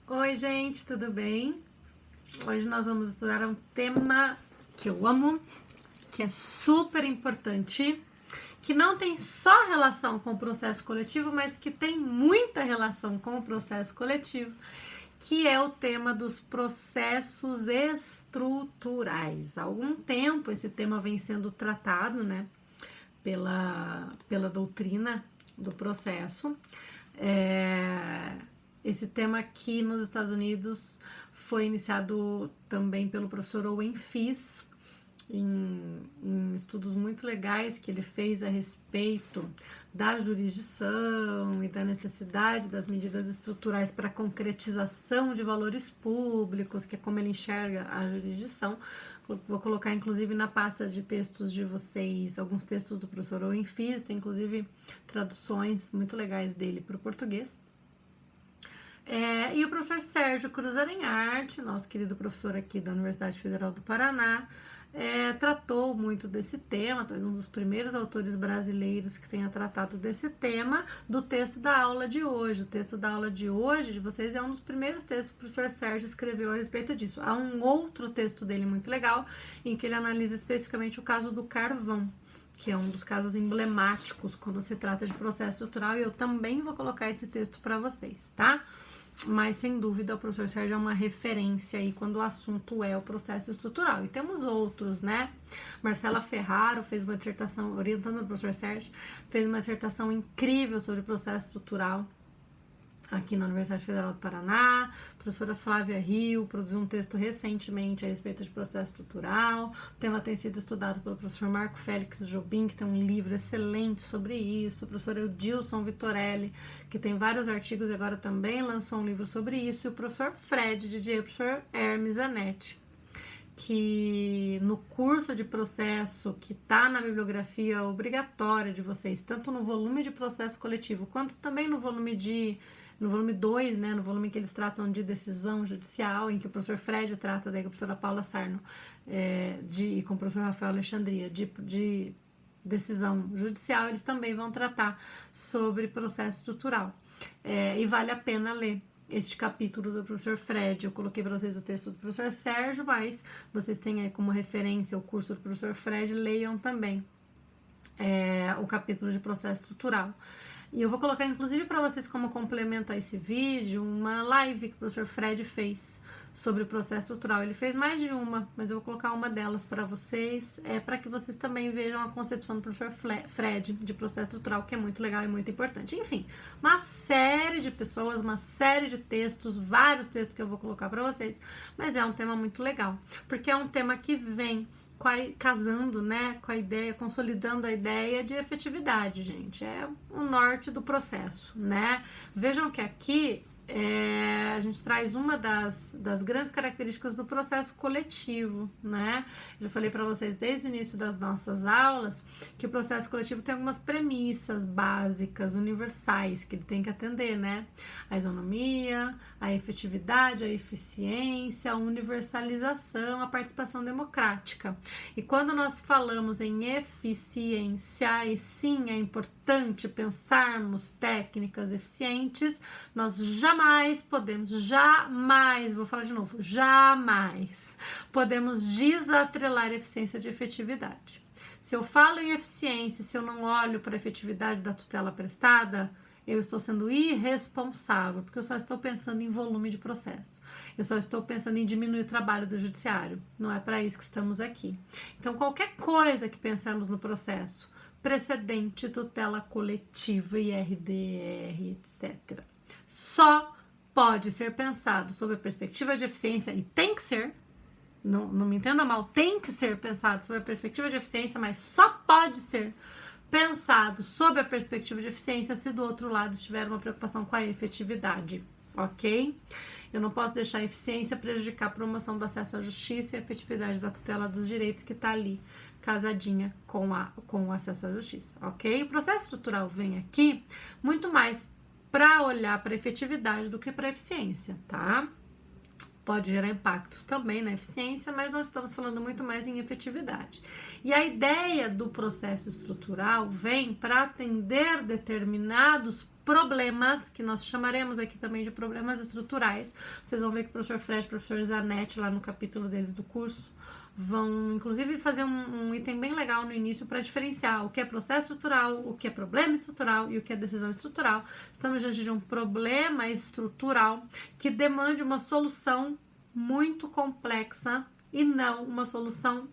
Oi, gente, tudo bem? Hoje nós vamos estudar um tema que eu amo, que é super importante, que não tem só relação com o processo coletivo, mas que tem muita relação com o processo coletivo, que é o tema dos processos estruturais. Há algum tempo esse tema vem sendo tratado, né, pela doutrina do processo. Esse tema aqui nos Estados Unidos foi iniciado também pelo professor Owen Fiss, em estudos muito legais que ele fez a respeito da jurisdição e da necessidade das medidas estruturais para a concretização de valores públicos, que é como ele enxerga a jurisdição. Vou colocar inclusive na pasta de textos de vocês alguns textos do professor Owen Fiss, tem inclusive traduções muito legais dele para o português. E o professor Sérgio Cruz Arenharte, nosso querido professor aqui da Universidade Federal do Paraná, tratou muito desse tema, talvez um dos primeiros autores brasileiros que tenha tratado desse tema, do texto da aula de hoje. O texto da aula de hoje, de vocês, é um dos primeiros textos que o professor Sérgio escreveu a respeito disso. Há um outro texto dele muito legal, em que ele analisa especificamente o caso do carvão, que é um dos casos emblemáticos quando se trata de processo estrutural, e eu também vou colocar esse texto para vocês, tá? Mas, sem dúvida, o professor Sérgio é uma referência aí quando o assunto é o processo estrutural. E temos outros, né? Marcela Ferraro fez uma dissertação, orientando o professor Sérgio, fez uma dissertação incrível sobre o processo estrutural aqui na Universidade Federal do Paraná. A professora Flávia Rio produziu um texto recentemente a respeito de processo estrutural. O tema tem sido estudado pelo professor Marco Félix Jobim, que tem um livro excelente sobre isso. O professor Eudilson Vitorelli, que tem vários artigos e agora também lançou um livro sobre isso. E o professor Fred Didier, o professor Hermes Zanetti, que no curso de processo que está na bibliografia obrigatória de vocês, tanto no volume de processo coletivo, quanto também no volume 2, né, no volume que eles tratam de decisão judicial, em que o professor Fred trata, daí com a professora Paula Sarno, e com o professor Rafael Alexandria, de decisão judicial, eles também vão tratar sobre processo estrutural. E vale a pena ler este capítulo do professor Fred. Eu coloquei para vocês o texto do professor Sérgio, mas vocês têm aí como referência o curso do professor Fred, leiam também o capítulo de processo estrutural. E eu vou colocar, inclusive, para vocês como complemento a esse vídeo, uma live que o professor Fred fez sobre o processo estrutural. Ele fez mais de uma, mas eu vou colocar uma delas para vocês, para que vocês também vejam a concepção do professor Fred de processo estrutural, que é muito legal e muito importante. Enfim, uma série de pessoas, uma série de textos, vários textos que eu vou colocar para vocês, mas é um tema muito legal, porque é um tema que vem casando, né, com a ideia, consolidando a ideia de efetividade, gente. É o norte do processo, né? Vejam que aqui a gente traz uma das grandes características do processo coletivo, né? Eu já falei para vocês desde o início das nossas aulas que o processo coletivo tem algumas premissas básicas, universais, que ele tem que atender, né? A isonomia, a efetividade, a eficiência, a universalização, a participação democrática. E quando nós falamos em eficiência, e sim, é importante pensarmos técnicas eficientes, nós jamais podemos, vou falar de novo, jamais podemos desatrelar eficiência de efetividade. Se eu falo em eficiência, se eu não olho para a efetividade da tutela prestada, eu estou sendo irresponsável, porque eu só estou pensando em volume de processo. Eu só estou pensando em diminuir o trabalho do judiciário. Não é para isso que estamos aqui. Então, qualquer coisa que pensamos no processo, precedente, tutela coletiva, IRDR, etc., só pode ser pensado sob a perspectiva de eficiência, e tem que ser, não me entenda mal, tem que ser pensado sob a perspectiva de eficiência, mas só pode ser pensado sob a perspectiva de eficiência se do outro lado estiver uma preocupação com a efetividade, ok? Eu não posso deixar a eficiência prejudicar a promoção do acesso à justiça e a efetividade da tutela dos direitos que está ali, casadinha com o acesso à justiça, ok? O processo estrutural vem aqui muito mais para olhar para a efetividade do que para a eficiência, tá? Pode gerar impactos também na eficiência, mas nós estamos falando muito mais em efetividade. E a ideia do processo estrutural vem para atender determinados problemas, que nós chamaremos aqui também de problemas estruturais. Vocês vão ver que o professor Fred e o professor Zanetti, lá no capítulo deles do curso, vão inclusive fazer um item bem legal no início para diferenciar o que é processo estrutural, o que é problema estrutural e o que é decisão estrutural. Estamos diante de um problema estrutural que demande uma solução muito complexa e não uma solução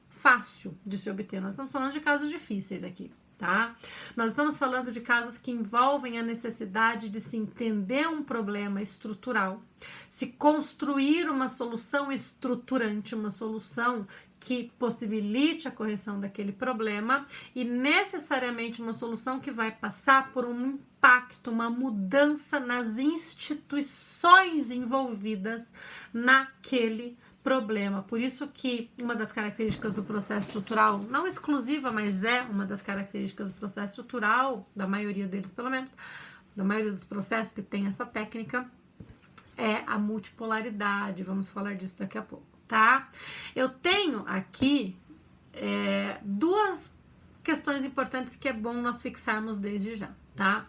fácil de se obter. Nós estamos falando de casos difíceis aqui, tá? Nós estamos falando de casos que envolvem a necessidade de se entender um problema estrutural, se construir uma solução estruturante, uma solução que possibilite a correção daquele problema e necessariamente uma solução que vai passar por um impacto, uma mudança nas instituições envolvidas naquele problema. Por isso que uma das características do processo estrutural, não exclusiva, mas é uma das características do processo estrutural, da maioria deles pelo menos, da maioria dos processos que tem essa técnica, é a multipolaridade. Vamos falar disso daqui a pouco, tá? Eu tenho aqui duas questões importantes que é bom nós fixarmos desde já, tá?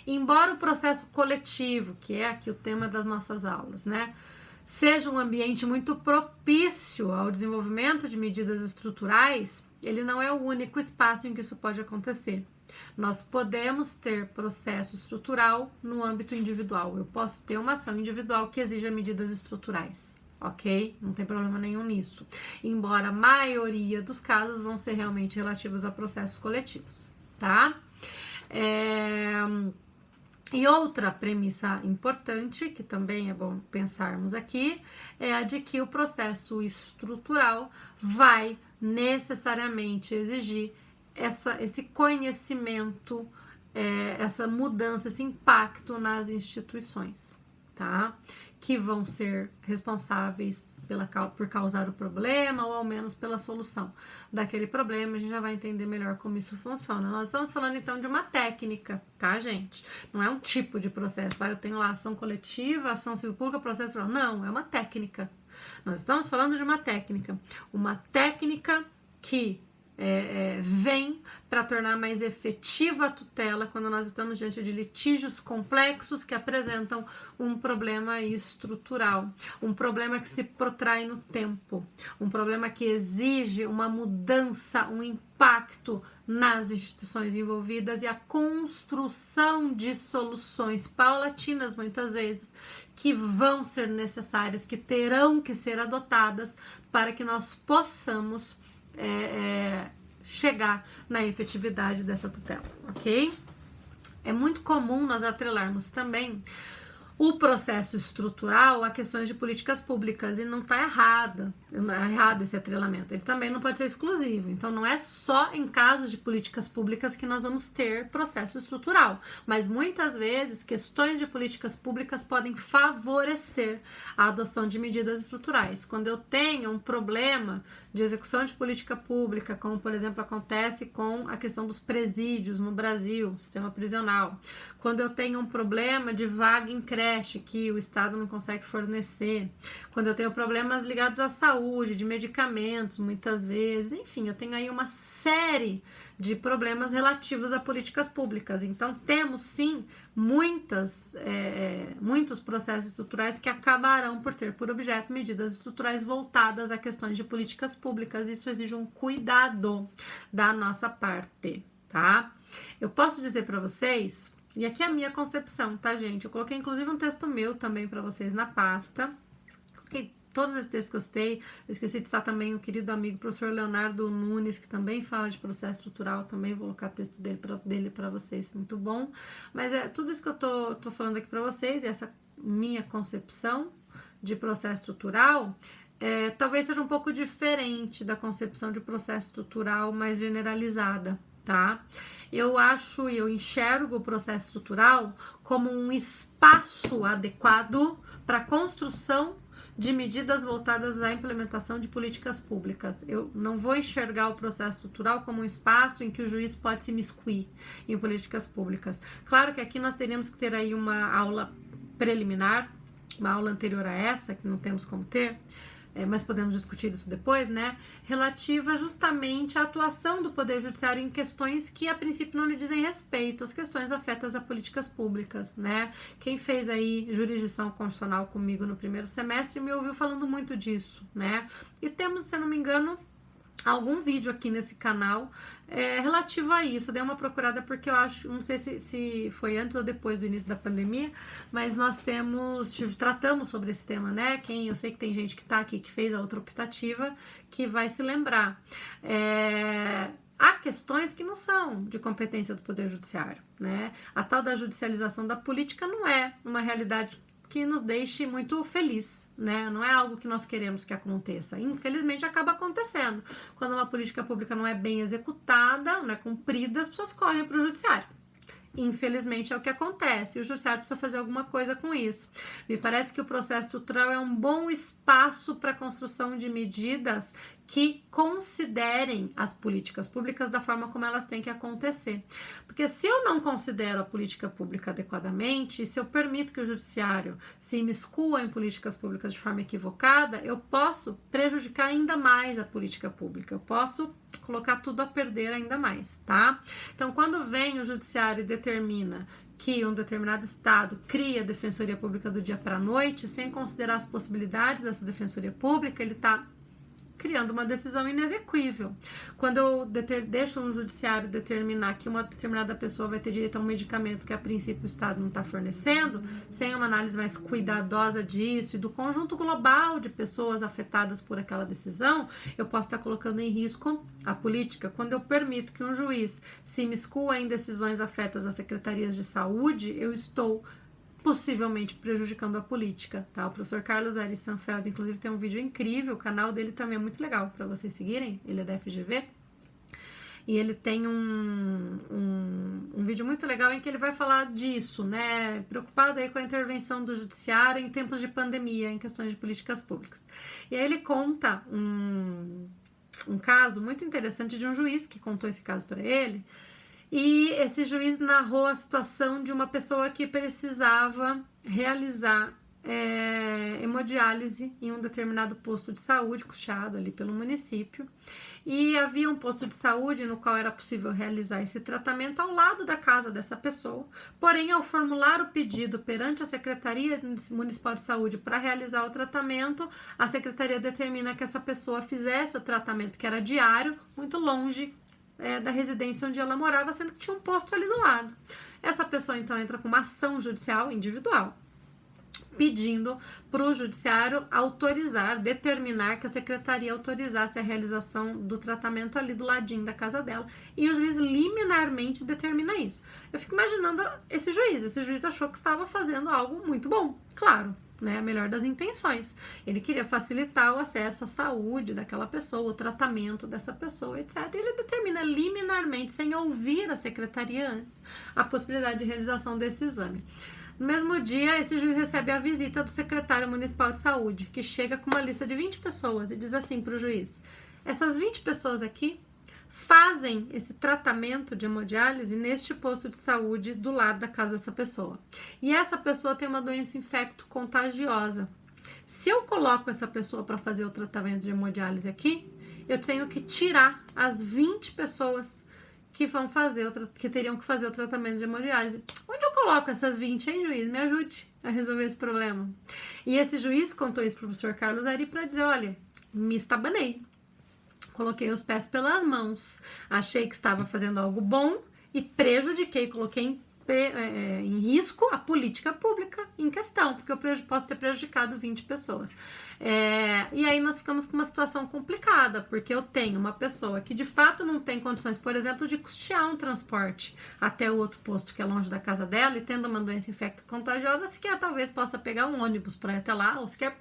Embora o processo coletivo, que é aqui o tema das nossas aulas, né, seja um ambiente muito propício ao desenvolvimento de medidas estruturais, ele não é o único espaço em que isso pode acontecer. Nós podemos ter processo estrutural no âmbito individual. Eu posso ter uma ação individual que exija medidas estruturais, ok? Não tem problema nenhum nisso. Embora a maioria dos casos vão ser realmente relativos a processos coletivos, tá? E outra premissa importante, que também é bom pensarmos aqui, é a de que o processo estrutural vai necessariamente exigir esse conhecimento, essa mudança, esse impacto nas instituições, tá? Que vão ser responsáveis por causar o problema ou ao menos pela solução daquele problema. A gente já vai entender melhor como isso funciona. Nós estamos falando então de uma técnica, tá, gente? Não é um tipo de processo. Eu tenho lá ação coletiva, ação civil pública, processo... Não, é uma técnica. Nós estamos falando de uma técnica que vem para tornar mais efetiva a tutela quando nós estamos diante de litígios complexos que apresentam um problema estrutural, um problema que se protrai no tempo, um problema que exige uma mudança, um impacto nas instituições envolvidas e a construção de soluções paulatinas, muitas vezes, que vão ser necessárias, que terão que ser adotadas para que nós possamos chegar na efetividade dessa tutela, ok? É muito comum nós atrelarmos também o processo estrutural a questões de políticas públicas e não está errado esse atrelamento. Ele também não pode ser exclusivo. Então, não é só em casos de políticas públicas que nós vamos ter processo estrutural, mas muitas vezes questões de políticas públicas podem favorecer a adoção de medidas estruturais. Quando eu tenho um problema de execução de política pública, como, por exemplo, acontece com a questão dos presídios no Brasil, sistema prisional. Quando eu tenho um problema de vaga em creche que o Estado não consegue fornecer. Quando eu tenho problemas ligados à saúde, de medicamentos, muitas vezes. Enfim, eu tenho aí uma série de problemas relativos a políticas públicas. Então, temos, sim, muitos processos estruturais que acabarão por ter por objeto medidas estruturais voltadas a questões de políticas públicas. Isso exige um cuidado da nossa parte, tá? Eu posso dizer para vocês, e aqui é a minha concepção, tá, gente? Eu coloquei, inclusive, um texto meu também para vocês na pasta. Coloquei todos esses textos que eu citei. Eu esqueci de citar também o querido amigo professor Leonardo Nunes, que também fala de processo estrutural. Também vou colocar o texto dele para vocês, muito bom. Mas tudo isso que eu tô falando aqui para vocês, essa minha concepção de processo estrutural, talvez seja um pouco diferente da concepção de processo estrutural mais generalizada, tá? Eu enxergo o processo estrutural como um espaço adequado para a construção de medidas voltadas à implementação de políticas públicas. Eu não vou enxergar o processo estrutural como um espaço em que o juiz pode se miscuir em políticas públicas. Claro que aqui nós teríamos que ter aí uma aula preliminar, uma aula anterior a essa, que não temos como ter, mas podemos discutir isso depois, né? Relativa justamente à atuação do Poder Judiciário em questões que a princípio não lhe dizem respeito, as questões afetas a políticas públicas, né? Quem fez aí jurisdição constitucional comigo no primeiro semestre me ouviu falando muito disso, né? E temos, se eu não me engano, algum vídeo aqui nesse canal relativo a isso. Eu dei uma procurada porque eu acho, não sei se foi antes ou depois do início da pandemia, mas nós tratamos sobre esse tema, né? Eu sei que tem gente que tá aqui que fez a outra optativa que vai se lembrar. Há questões que não são de competência do Poder Judiciário, né? A tal da judicialização da política não é uma realidade que nos deixe muito feliz, né? Não é algo que nós queremos que aconteça. Infelizmente, acaba acontecendo. Quando uma política pública não é bem executada, não é cumprida, as pessoas correm para o judiciário. Infelizmente, é o que acontece. E o judiciário precisa fazer alguma coisa com isso. Me parece que o processo estrutural é um bom espaço para a construção de medidas que considerem as políticas públicas da forma como elas têm que acontecer. Porque se eu não considero a política pública adequadamente, se eu permito que o judiciário se imiscua em políticas públicas de forma equivocada, eu posso prejudicar ainda mais a política pública, eu posso colocar tudo a perder ainda mais, tá? Então, quando vem o judiciário e determina que um determinado estado cria a defensoria pública do dia para a noite, sem considerar as possibilidades dessa defensoria pública, ele está criando uma decisão inexequível. Quando eu deixo um judiciário determinar que uma determinada pessoa vai ter direito a um medicamento que a princípio o Estado não está fornecendo, sem uma análise mais cuidadosa disso e do conjunto global de pessoas afetadas por aquela decisão, eu posso estar colocando em risco a política. Quando eu permito que um juiz se imiscua em decisões afetas às secretarias de saúde, eu estou possivelmente prejudicando a política, tá? O professor Carlos Aires Sanfeld, inclusive, tem um vídeo incrível, o canal dele também é muito legal para vocês seguirem, ele é da FGV, e ele tem um vídeo muito legal em que ele vai falar disso, né? Preocupado aí com a intervenção do judiciário em tempos de pandemia, em questões de políticas públicas. E aí ele conta um caso muito interessante de um juiz que contou esse caso para ele. E esse juiz narrou a situação de uma pessoa que precisava realizar hemodiálise em um determinado posto de saúde, custeado ali pelo município. E havia um posto de saúde no qual era possível realizar esse tratamento ao lado da casa dessa pessoa. Porém, ao formular o pedido perante a Secretaria Municipal de Saúde para realizar o tratamento, a Secretaria determina que essa pessoa fizesse o tratamento, que era diário, muito longe da residência onde ela morava, sendo que tinha um posto ali do lado. Essa pessoa, então, entra com uma ação judicial individual, pedindo para o judiciário autorizar, determinar que a secretaria autorizasse a realização do tratamento ali do ladinho da casa dela, e o juiz liminarmente determina isso. Eu fico imaginando esse juiz achou que estava fazendo algo muito bom, claro, né, a melhor das intenções. Ele queria facilitar o acesso à saúde daquela pessoa, o tratamento dessa pessoa, etc. E ele determina liminarmente, sem ouvir a secretaria antes, a possibilidade de realização desse exame. No mesmo dia, esse juiz recebe a visita do secretário municipal de saúde, que chega com uma lista de 20 pessoas e diz assim para o juiz: essas 20 pessoas aqui fazem esse tratamento de hemodiálise neste posto de saúde do lado da casa dessa pessoa. E essa pessoa tem uma doença infecto-contagiosa. Se eu coloco essa pessoa para fazer o tratamento de hemodiálise aqui, eu tenho que tirar as 20 pessoas que vão fazer que teriam que fazer o tratamento de hemodiálise. Onde eu coloco essas 20, hein, juiz? Me ajude a resolver esse problema. E esse juiz contou isso para o professor Carlos Ari para dizer: olha, me estabanei. Coloquei os pés pelas mãos, achei que estava fazendo algo bom e prejudiquei, coloquei em risco a política pública em questão, porque eu posso ter prejudicado 20 pessoas. E aí nós ficamos com uma situação complicada, porque eu tenho uma pessoa que de fato não tem condições, por exemplo, de custear um transporte até o outro posto que é longe da casa dela, e tendo uma doença infecto-contagiosa, sequer talvez possa pegar um ônibus para ir até lá, ou sequer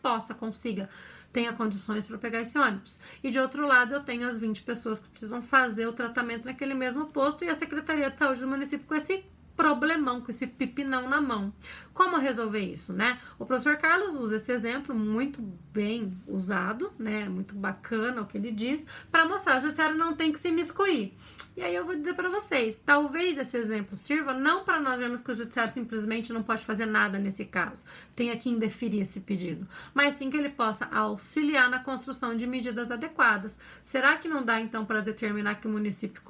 tenha condições para pegar esse ônibus. E de outro lado, eu tenho as 20 pessoas que precisam fazer o tratamento naquele mesmo posto, e a Secretaria de Saúde do município com esse problemão, com esse pepinão na mão. Como resolver isso, né? O professor Carlos usa esse exemplo muito bem usado, né? Muito bacana o que ele diz, para mostrar que o judiciário não tem que se imiscuir. E aí eu vou dizer para vocês, talvez esse exemplo sirva não para nós vermos que o judiciário simplesmente não pode fazer nada nesse caso, tenha que indeferir esse pedido, mas sim que ele possa auxiliar na construção de medidas adequadas. Será que não dá então para determinar que o município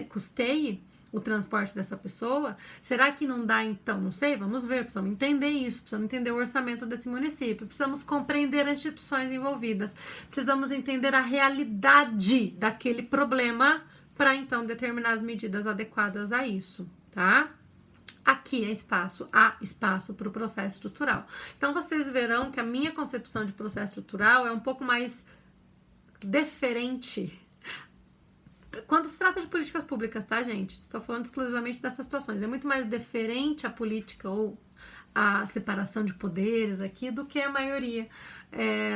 custeie o transporte dessa pessoa? Será que não dá então? Não sei, vamos ver, precisamos entender isso, precisamos entender o orçamento desse município, precisamos compreender as instituições envolvidas, precisamos entender a realidade daquele problema para então determinar as medidas adequadas a isso, tá? Aqui há espaço para o processo estrutural. Então, vocês verão que a minha concepção de processo estrutural é um pouco mais deferente quando se trata de políticas públicas, tá, gente? Estou falando exclusivamente dessas situações. É muito mais deferente à política ou à separação de poderes aqui do que a maioria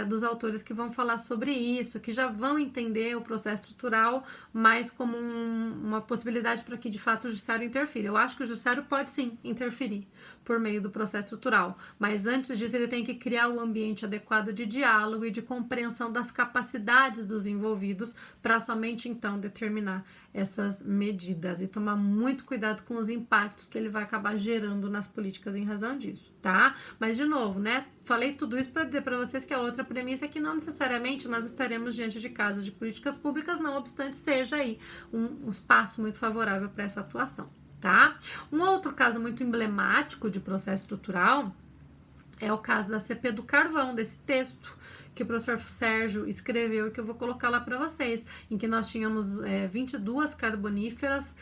dos autores que vão falar sobre isso, que já vão entender o processo estrutural mais como uma possibilidade para que, de fato, o judiciário interfira. Eu acho que o judiciário pode, sim, interferir por meio do processo estrutural, mas antes disso ele tem que criar o ambiente adequado de diálogo e de compreensão das capacidades dos envolvidos para somente, então, determinar essas medidas e tomar muito cuidado com os impactos que ele vai acabar gerando nas políticas em razão disso, tá? Mas, de novo, né? Falei tudo isso para dizer para vocês que a outra premissa é que não necessariamente nós estaremos diante de casos de políticas públicas, não obstante seja aí um espaço muito favorável para essa atuação, tá? Um outro caso muito emblemático de processo estrutural é o caso da CP do Carvão, desse texto que o professor Sérgio escreveu e que eu vou colocar lá para vocês, em que nós tínhamos 22 carboníferas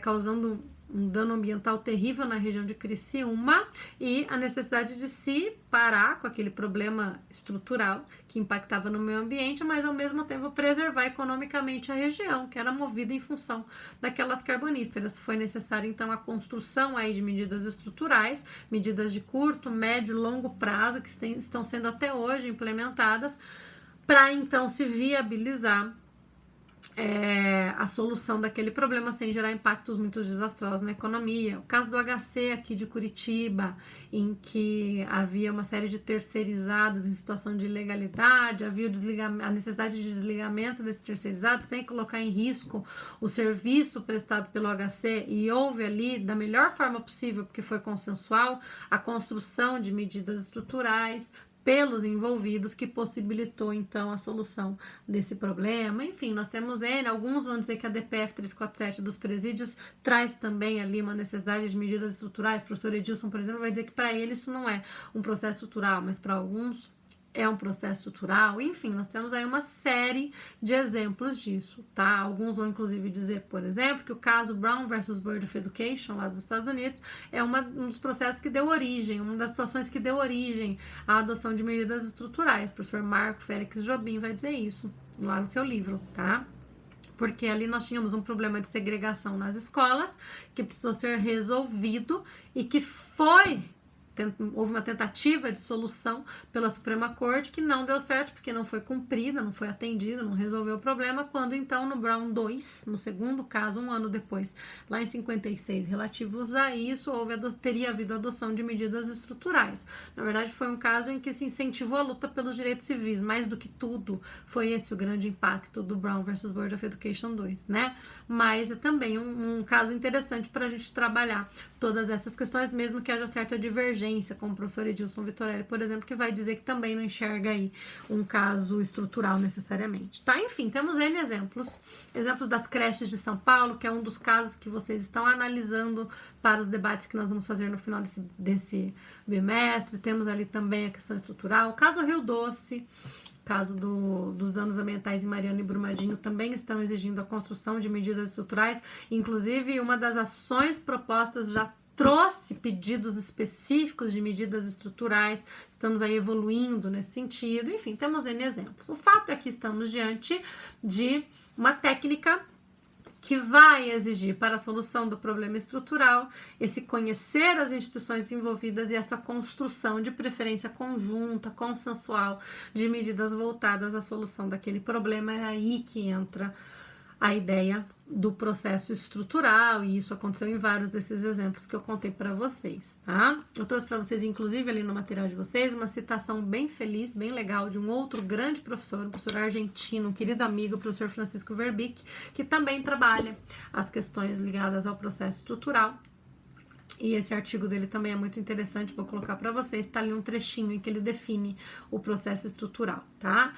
causando um dano ambiental terrível na região de Criciúma e a necessidade de se parar com aquele problema estrutural que impactava no meio ambiente, mas ao mesmo tempo preservar economicamente a região, que era movida em função daquelas carboníferas. Foi necessária então a construção aí de medidas estruturais, medidas de curto, médio e longo prazo que estão sendo até hoje implementadas para então se viabilizar a solução daquele problema sem gerar impactos muito desastrosos na economia. O caso do HC aqui de Curitiba, em que havia uma série de terceirizados em situação de ilegalidade, havia a necessidade de desligamento desses terceirizados sem colocar em risco o serviço prestado pelo HC, e houve ali, da melhor forma possível, porque foi consensual, a construção de medidas estruturais pelos envolvidos, que possibilitou, então, a solução desse problema. Enfim, nós temos alguns vão dizer que a DPF 347 dos presídios traz também ali uma necessidade de medidas estruturais. O professor Edilson, por exemplo, vai dizer que para ele isso não é um processo estrutural, mas para alguns é um processo estrutural. Enfim, nós temos aí uma série de exemplos disso, tá? Alguns vão inclusive dizer, por exemplo, que o caso Brown versus Board of Education lá dos Estados Unidos é um dos processos que deu origem, uma das situações que deu origem à adoção de medidas estruturais. O professor Marco Félix Jobim vai dizer isso lá no seu livro, tá? Porque ali nós tínhamos um problema de segregação nas escolas que precisou ser resolvido e que houve uma tentativa de solução pela Suprema Corte que não deu certo porque não foi cumprida, não foi atendida, não resolveu o problema, quando então no Brown 2, no segundo caso, um ano depois, lá em 56, relativos a isso, teria havido adoção de medidas estruturais. Na verdade, foi um caso em que se incentivou a luta pelos direitos civis, mais do que tudo, foi esse o grande impacto do Brown versus Board of Education 2, né? Mas é também um caso interessante para a gente trabalhar todas essas questões, mesmo que haja certa divergência, como o professor Edilson Vitorelli, por exemplo, que vai dizer que também não enxerga aí um caso estrutural necessariamente, tá? Enfim, temos N exemplos das creches de São Paulo, que é um dos casos que vocês estão analisando para os debates que nós vamos fazer no final desse bimestre. Temos ali também a questão estrutural. O caso Rio Doce, caso dos danos ambientais em Mariana e Brumadinho, também estão exigindo a construção de medidas estruturais. Inclusive, uma das ações propostas já trouxe pedidos específicos de medidas estruturais, estamos aí evoluindo nesse sentido. Enfim, temos N exemplos. O fato é que estamos diante de uma técnica que vai exigir para a solução do problema estrutural esse conhecer as instituições envolvidas e essa construção de preferência conjunta, consensual, de medidas voltadas à solução daquele problema. É aí que entra a ideia do processo estrutural, e isso aconteceu em vários desses exemplos que eu contei para vocês, tá? Eu trouxe para vocês, inclusive, ali no material de vocês, uma citação bem feliz, bem legal, de um outro grande professor, um professor argentino, um querido amigo, o professor Francisco Verbic, que também trabalha as questões ligadas ao processo estrutural. E esse artigo dele também é muito interessante, vou colocar para vocês, tá ali um trechinho em que ele define o processo estrutural, tá?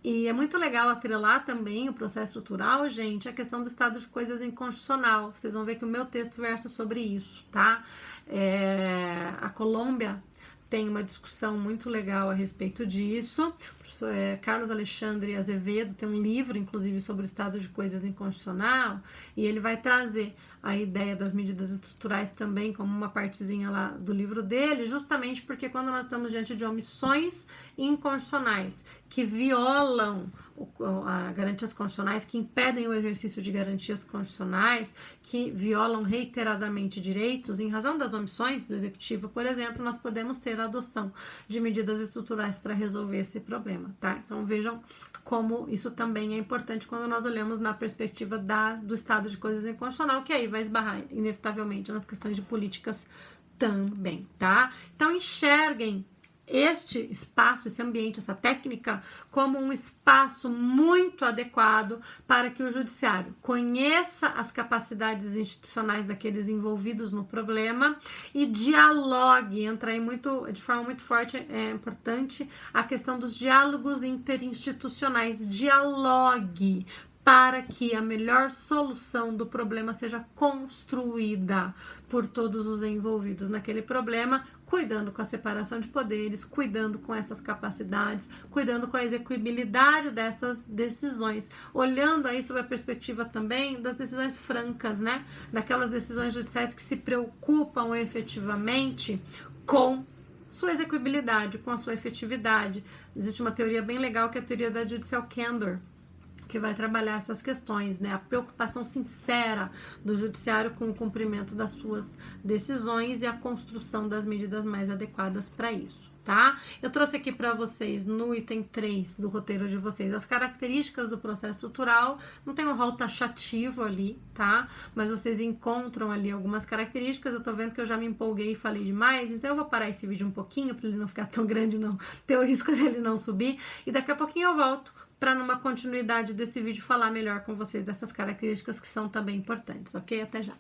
E é muito legal atrelar também o processo estrutural, gente, a questão do estado de coisas inconstitucional. Vocês vão ver que o meu texto versa sobre isso, tá? A Colômbia tem uma discussão muito legal a respeito disso. O professor Carlos Alexandre Azevedo tem um livro, inclusive, sobre o estado de coisas inconstitucional, e ele vai trazer a ideia das medidas estruturais também como uma partezinha lá do livro dele, justamente porque quando nós estamos diante de omissões inconstitucionais que violam garantias constitucionais, que impedem o exercício de garantias constitucionais, que violam reiteradamente direitos, em razão das omissões do executivo, por exemplo, nós podemos ter a adoção de medidas estruturais para resolver esse problema, tá? Então vejam como isso também é importante quando nós olhamos na perspectiva do estado de coisas inconstitucional, que aí vai esbarrar inevitavelmente nas questões de políticas também, tá? Então enxerguem este espaço, esse ambiente, essa técnica, como um espaço muito adequado para que o judiciário conheça as capacidades institucionais daqueles envolvidos no problema e dialogue, entra aí de forma muito forte, é importante a questão dos diálogos interinstitucionais, dialogue para que a melhor solução do problema seja construída por todos os envolvidos naquele problema, cuidando com a separação de poderes, cuidando com essas capacidades, cuidando com a execuibilidade dessas decisões, olhando aí sob a perspectiva também das decisões francas, né? Daquelas decisões judiciais que se preocupam efetivamente com sua execuibilidade, com a sua efetividade. Existe uma teoria bem legal que é a teoria da judicial candor, que vai trabalhar essas questões, né? A preocupação sincera do judiciário com o cumprimento das suas decisões e a construção das medidas mais adequadas para isso, tá? Eu trouxe aqui para vocês, no item 3 do roteiro de vocês, as características do processo estrutural. Não tem um rol taxativo ali, tá? Mas vocês encontram ali algumas características. Eu tô vendo que eu já me empolguei e falei demais, então eu vou parar esse vídeo um pouquinho para ele não ficar tão grande, não ter o risco dele não subir, e daqui a pouquinho eu volto para numa continuidade desse vídeo falar melhor com vocês dessas características que são também importantes, ok? Até já!